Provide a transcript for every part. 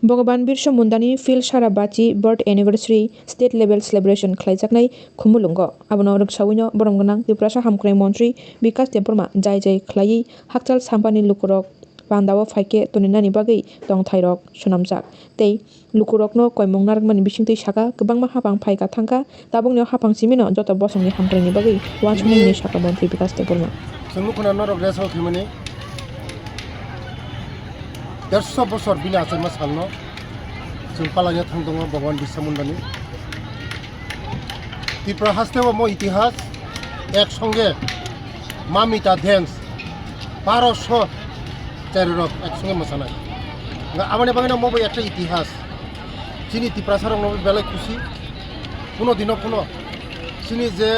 Bhagavan Birsa Mundani Phil Sarabachi birth anniversary state level celebration khlaijaknai khumulungo abono ruksawino boromganang Diprasa Hamkrai Montri Bikas Temporma jai jai khlai hakchal sampani lukurok pandawa phaike toninani bagai tong thairok sunamjak tei lukurokno koimong narakmani bisingtui saka kwbangma hapang phaika thangka tabungni hapang simino joto bosongni hamkraini bagai wachmungni saka Montri Bikas Temporma sungukuna norok resol khimani 150 বছর বিনা আসামা সালনো जों पालांया थांदों भगवान बिरसा मुंडानि त्रिपुरा हास्तेव मो इतिहास एक संगे Mamita dense 1200 चारिरक एक संगे मोसानाय आमाने बागाना मबो একটা ইতিহাস চিনি त्रिपुरा सारं नबे बेले खुशी কোনো দিন কোনো চিনি যে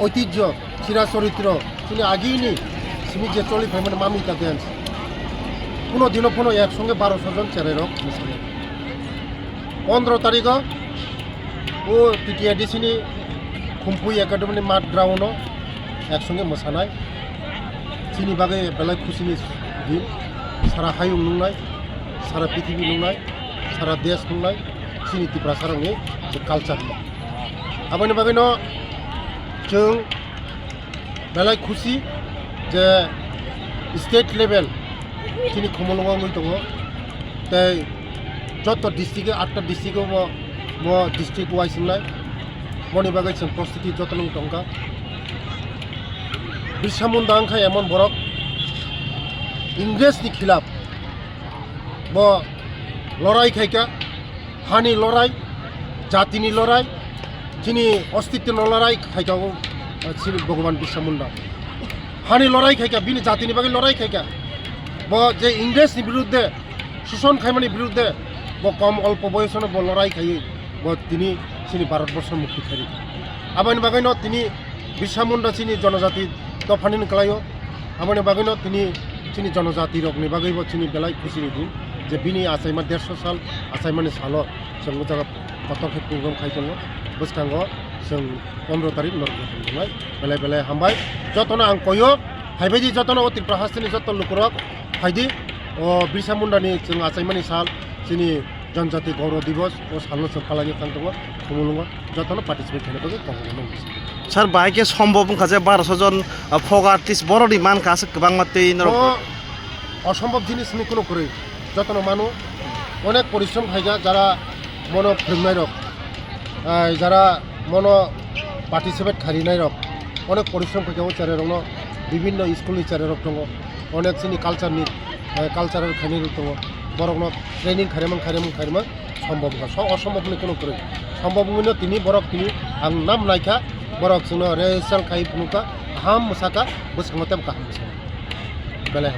ঐতিহ্য চিরা চরিত্র চিনি আগেইনি চিনি যে চলি মানে মামিতা ডেন্স কোনো দিন কোনো একসঙ্গে 1200 জন চারেরক মোসানায় 15 तारिख ও টিটিআইডিসিনি খুমপুই একাডেমিনি মাঠ গ্রাউন্ড একসঙ্গে মোসানায় চিনি বাগে বেলায় খুশিনি দিন সারা হাইং নুंनाय সারা পৃথিবী नुंनाय সারা দেশ नुंनाय চিনি त्रिपुरा सारंनि जे कालचार आबानि बागैनो जों बेलाय खुशी जे स्टेट लेभेल चिनी खुमलुंगाव दङ ताई যত ডিস্ট্রিক্টে 8টা ডিস্ট্রিক্টও মো ডিস্ট্রিক্ট ওয়াইজ নাই মনি বাগাই जों প্রস্তুতি যত নং দংকা বিরসা মুন্ডা আংখা এমন বরক ইংরেজনি খিলাফ ব লড়াই খাইকা হানি লড়াই জাতিনি লড়াই চিনি অস্তিত্ব লড়াই খাইকাও চিনি ভগবান বিরসা মুন্ডা হানি লড়াই খাইকা বিনি জাতিনি বাগে লড়াই খাইকা ব যে ইংরেজনি বিরুদ্ধে শোষণ খাইমানি বিরুদ্ধে কম অল্প বয়সনে লড়াই খাই তিনি চিনি ভারতবর্ষের মুক্তিকারী আবানি বাগাইনো তিনি বিরসা মুন্ডা চিনি জনজাতি দফানিন কলাইও আবানি বাগাইনো তিনি চিনি জনজাতি রকনি বাগাইব চিনি বেলাই খুশিনি দিন যে বিনি আসাইমা 150 সাল আসাইমানি সাল जों জায়গা পতকে প্রোগ্রাম খাইতङ বসকাঙ্গ जों 15 तारिख নরক थांनाय বেলাই বেলাই হামবাই যতনা আং কয়ো হাইবাইদি যতনা त्रिपुरा हास्तेनि যত লুকুরক ফাইদি ও বিরসা মুন্ডানি जों আসাইমানি साल চিনি जनजाति गौरव दिवस और सालनो जों फालांगि थांदों खुमुलुंगा जतनो पार्टिसिपेट खालामनो कखनो सर बाइके सम्भव खाजे 1200 जन फक आर्टिस्ट बरनि मान कासे गोबां माते असम्भव जिनिस नि कोनो करे जतनो मानु अनेक परिश्रम खाइगा যারা মনো ফ্রেমনাই রক যারা মনো পার্টিসিপেট খারিনাই রক অনেক পরিশ্রম খাইগাও চারে রং বিভিন্ন স্কুলনি চারে রক দङ অনেক চিনি কালচারাল খাইনি দङ বরকনো ট্রেনিং খারিমান সম্ভব না অসম্ভবনি কোনো করে সম্ভব হইনো তিনি বরক তিনি আং নাম নাইখা বরক जोंनो रेसल खाइ फुनुका हाम मुसाका बसंगतेम काहाम बेलाय